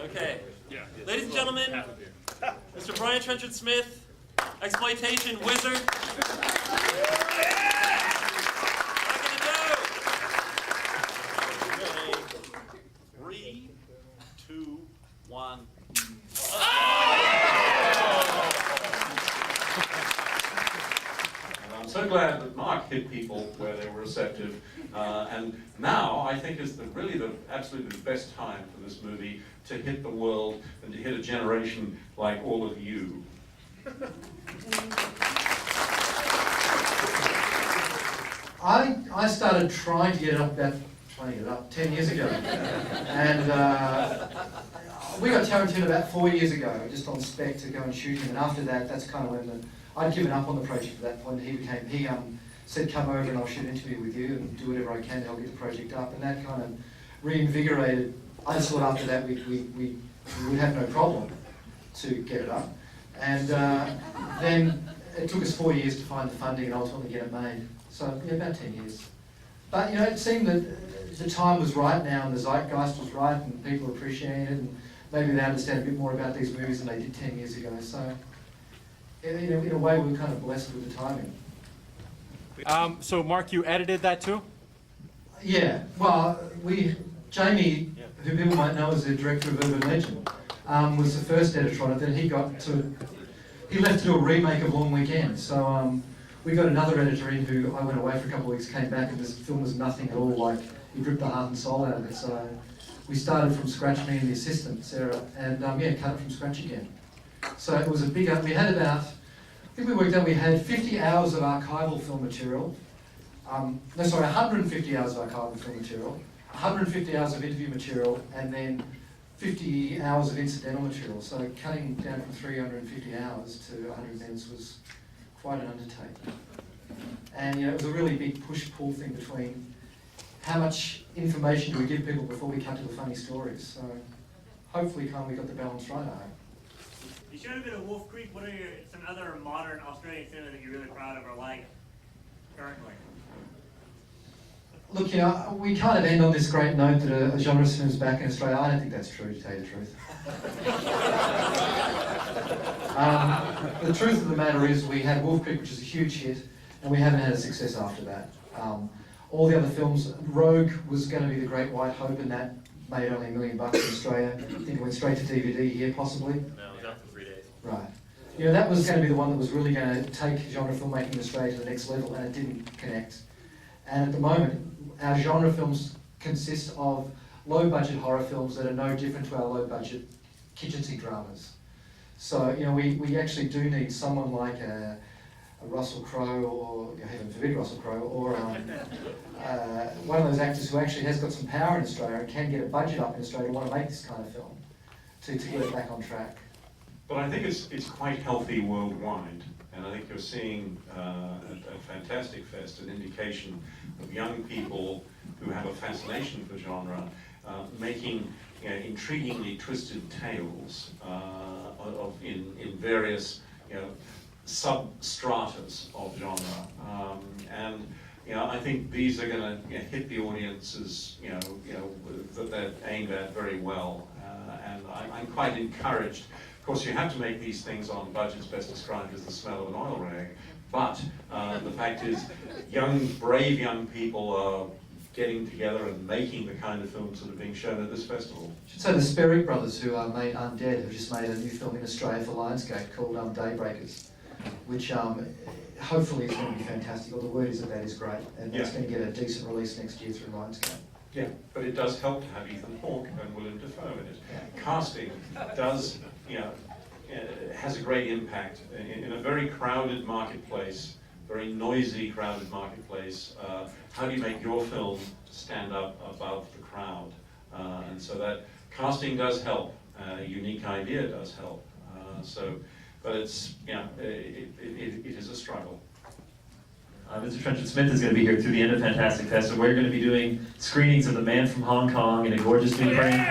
Okay. Ladies and gentlemen, Mr. Brian Trenchard-Smith, exploitation wizard. Three, two, one. I'm so glad that Mark hit people where they were receptive, and now I think is really the absolutely best time for this movie to hit the world and to hit a generation like all of you. I started trying to get it up 10 years ago, and we got Tarantino about 4 years ago, just on spec to go and shoot him, and after that, that's kind of when I'd given up on the project at that point. He said, come over and I'll shoot an interview with you and do whatever I can to help get the project up, and that kind of reinvigorated. I just thought after that we would have no problem to get it up, and then it took us 4 years to find the funding and ultimately get it made. So yeah, about 10 years. But you know, it seemed that the time was right now, and the zeitgeist was right, and people appreciate it, and maybe they understand a bit more about these movies than they did 10 years ago. So in a way, we were kind of blessed with the timing. So Mark, you edited that too? Yeah, well, Jamie, who people might know as the director of Urban Legend, was the first editor on it. Then he left to do a remake of Long Weekend. So we got another editor in who I went away for a couple of weeks, came back, and this film was nothing at all like, he ripped the heart and soul out of it. So we started from scratch, me and the assistant, Sarah, and yeah, cut it from scratch again. So it was a big, we had about, I think we worked out we had 50 hours of archival film material. 150 hours of archival film material, 150 hours of interview material, and then 50 hours of incidental material. So cutting down from 350 hours to 100 minutes was quite an undertaking. And you know, it was a really big push-pull thing between how much information do we give people before we cut to the funny stories. So hopefully we got the balance right, I hope. You showed a bit of Wolf Creek. What are some other modern Australian cinema that you're really proud of or like currently? Look, you know, we kind of end on this great note that a genre cinema is back in Australia. I don't think that's true, to tell you the truth. The truth of the matter is we had Wolf Creek, which is a huge hit, and we haven't had a success after that. All the other films, Rogue was going to be the Great White Hope, and that made only $1 million in Australia. I think it went straight to DVD here, possibly. No, it was out for 3 days. Right. You know, that was going to be the one that was really going to take genre filmmaking in Australia to the next level, and it didn't connect. And at the moment, our genre films consist of low-budget horror films that are no different to our low-budget kitchen sink dramas. So, you know, we actually do need someone like a Russell Crowe, or heaven forbid Russell Crowe, or one of those actors who actually has got some power in Australia and can get a budget up in Australia to want to make this kind of film, to get it back on track. But I think it's quite healthy worldwide, and I think you're seeing a fantastic fest, an indication of young people who have a fascination for genre, making intriguingly twisted tales in various substratas of genre, and I think these are going to hit the audiences that they're aimed at very well, and I'm quite encouraged. Of course, you have to make these things on budgets best described as the smell of an oil rag, but the fact is, brave young people are getting together and making the kind of films that are being shown at this festival. I should say the Sperry brothers, who made Undead, have just made a new film in Australia for Lionsgate called Daybreakers, which hopefully is going to be fantastic. Well, the word is that is great, and that's going to get a decent release next year through Lionsgate. Yeah, but it does help to have Ethan Hawke and Willem Dafoe in it. Casting does, has a great impact in a very crowded marketplace, very noisy, crowded marketplace. How do you make your film stand up above the crowd? And so that casting does help. A unique idea does help. But it's it is a struggle. Mr. Trenchard-Smith is going to be here through the end of Fantastic Fest, so we're going to be doing screenings of The Man from Hong Kong in a gorgeous new frame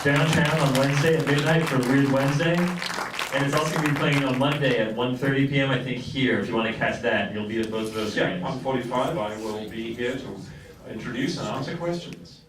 downtown on Wednesday at midnight for Weird Wednesday. And it's also going to be playing on Monday at 1:30 p.m. I think here. If you want to catch that, you'll be at both of those screenings. Yeah, 1:45 I will be here to introduce and answer questions.